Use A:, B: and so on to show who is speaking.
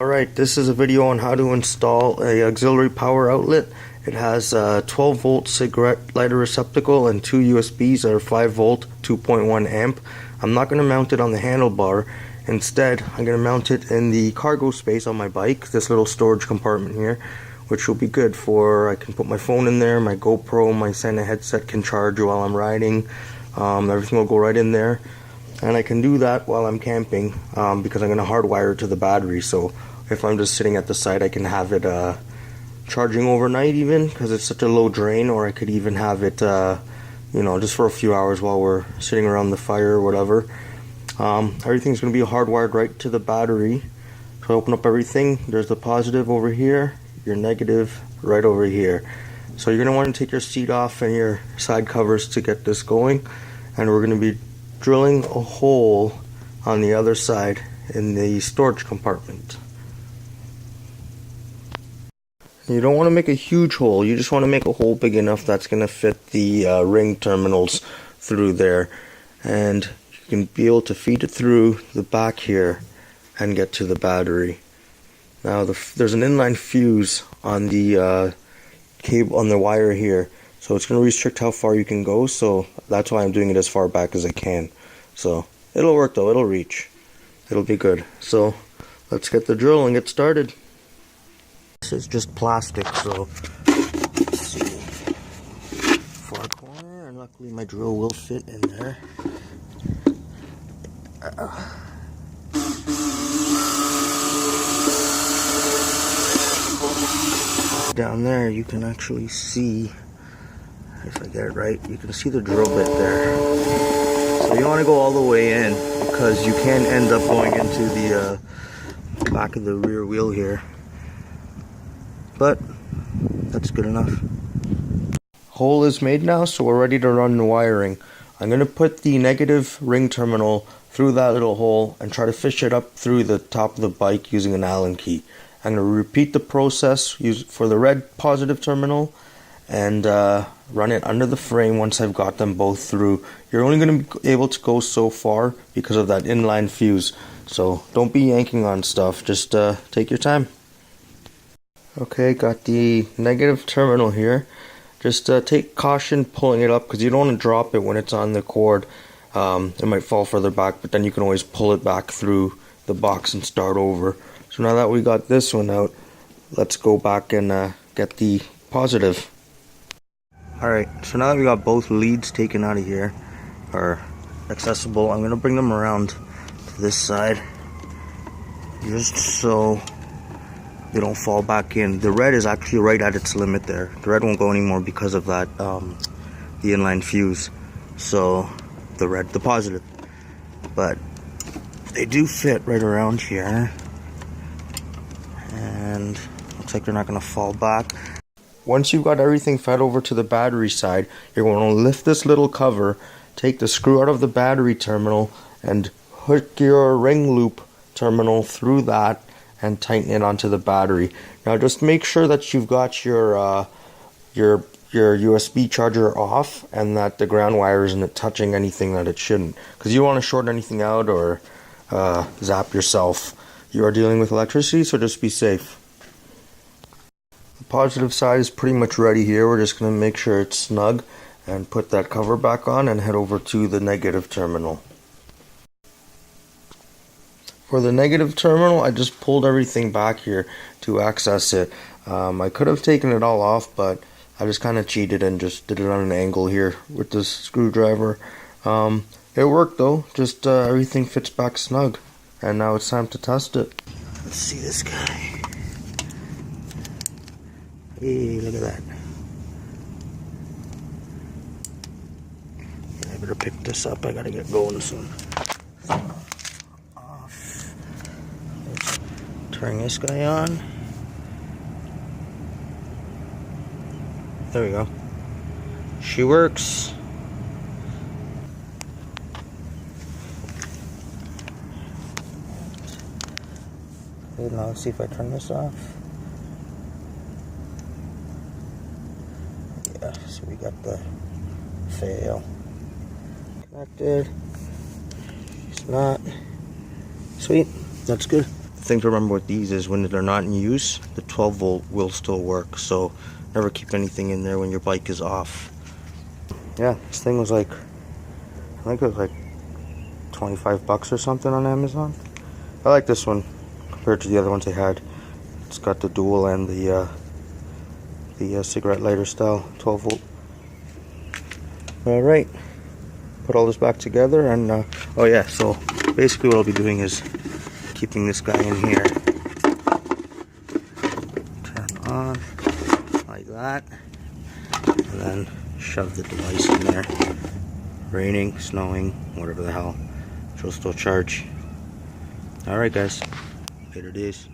A: Alright, this is a video on how to install a auxiliary power outlet. It has a 12 volt cigarette lighter receptacle and two USBs that are 5 volt 2.1 amp. I'm not going to mount it on the handlebar. Instead, I'm going to mount it in the cargo space on my bike, this little storage compartment here, which will be good for, I can put my phone in there, my GoPro, my Santa headset can charge while I'm riding. Everything will go right in there. And I can do that while I'm camping because I'm going to hardwire it to the battery. So if I'm just sitting at the site, I can have it charging overnight even because it's such a low drain, or I could even have it, just for a few hours while we're sitting around the fire or whatever. Everything's going to be hardwired right to the battery. So I open up everything. There's the positive over here, your negative right over here. So you're going to want to take your seat off and your side covers to get this going. And we're going to be drilling a hole on the other side in the storage compartment. You don't want to make a huge hole, you just want to make a hole big enough that's going to fit the ring terminals through there, and you can be able to feed it through the back here and get to the battery. Now there's an inline fuse on the cable, on the wire here, so it's going to restrict how far you can go, so that's why I'm doing it as far back as I can. So it'll work though, it'll reach. It'll be good. So let's get the drill and get started. This is just plastic, so let's see. Far corner, and luckily my drill will fit in there. Down there you can actually see, if I get it right, you can see the drill bit there. So you want to go all the way in because you can end up going into the back of the rear wheel here. But that's good enough. Hole is made now, so we're ready to run the wiring. I'm going to put the negative ring terminal through that little hole and try to fish it up through the top of the bike using an Allen key. I'm going to repeat the process for the red positive terminal and run it under the frame once I've got them both through. You're only going to be able to go so far because of that inline fuse. So don't be yanking on stuff, just take your time. Okay, got the negative terminal here. Just take caution pulling it up because you don't want to drop it when it's on the cord. It might fall further back, but then you can always pull it back through the box and start over. So now that we got this one out, let's go back and get the positive. Alright, so now that we got both leads taken out of here, or accessible, I'm going to bring them around to this side just so they don't fall back in. The red is actually right at its limit there. The red won't go anymore because of that, the inline fuse. So the positive. But they do fit right around here. And looks like they're not going to fall back. Once you've got everything fed over to the battery side, you're going to lift this little cover, take the screw out of the battery terminal, and hook your ring loop terminal through that and tighten it onto the battery. Now just make sure that you've got your USB charger off and that the ground wire isn't touching anything that it shouldn't, because you don't want to short anything out or zap yourself. You are dealing with electricity, so just be safe. The positive side is pretty much ready here. We're just going to make sure it's snug and put that cover back on and head over to the negative terminal. For the negative terminal, I just pulled everything back here to access it. I could have taken it all off, but I just kind of cheated and just did it on an angle here with this screwdriver. It worked though, just everything fits back snug. And now it's time to test it. Let's see this guy. Hey, look at that. I better pick this up, I gotta get going soon. Turn this guy on. There we go. She works. Okay, now let's see if I turn this off. Yeah, so we got the fail connected. It's not. Sweet, that's good. the thing to remember with these is when they're not in use, the 12 volt will still work. So never keep anything in there when your bike is off. Yeah, this thing was like, I think it was like 25 bucks or something on Amazon. I like this one compared to the other ones I had. It's got the dual and the cigarette lighter style 12 volt. Alright, put all this back together, and oh yeah, so basically what I'll be doing is keeping this guy in here. Turn on like that, and then shove the device in there. Raining, snowing, whatever the hell, she'll still charge. Alright guys, later days.